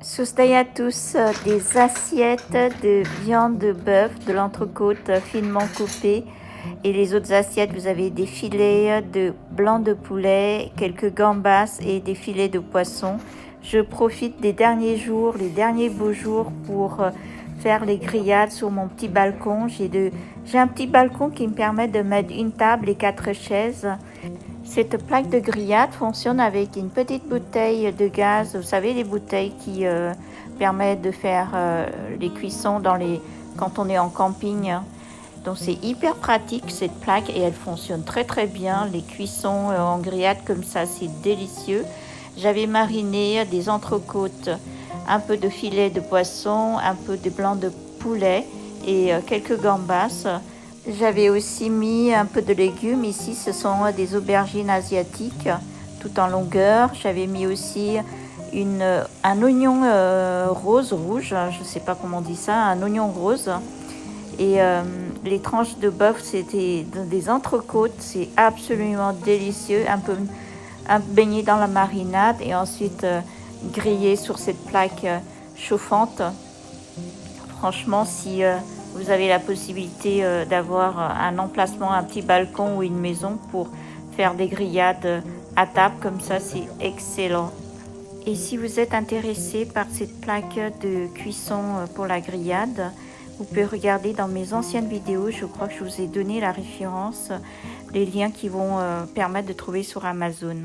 Soustay à tous des assiettes de viande de bœuf, de l'entrecôte finement coupée. Et les autres assiettes, vous avez des filets de blanc de poulet, quelques gambas et des filets de poisson. Je profite des derniers jours, les derniers beaux jours pour faire les grillades sur mon petit balcon. J'ai un petit balcon qui me permet de mettre une table et 4 chaises. Cette plaque de grillade fonctionne avec une petite bouteille de gaz, vous savez, les bouteilles qui permettent de faire les cuissons quand on est en camping. Donc c'est hyper pratique cette plaque et elle fonctionne très très bien. Les cuissons en grillade comme ça, c'est délicieux. J'avais mariné des entrecôtes, un peu de filet de poisson, un peu de blanc de poulet et quelques gambas. J'avais aussi mis un peu de légumes. Ici, ce sont des aubergines asiatiques, tout en longueur. J'avais mis aussi un oignon rouge, je ne sais pas comment on dit ça, un oignon rose. Et les tranches de bœuf, c'était des entrecôtes. C'est absolument délicieux. Un peu baigné dans la marinade et ensuite grillé sur cette plaque chauffante. Franchement, si vous avez la possibilité d'avoir un emplacement, un petit balcon ou une maison pour faire des grillades à table comme ça, c'est excellent. Et si vous êtes intéressé par cette plaque de cuisson pour la grillade, vous pouvez regarder dans mes anciennes vidéos, je crois que je vous ai donné la référence, les liens qui vont permettre de trouver sur Amazon.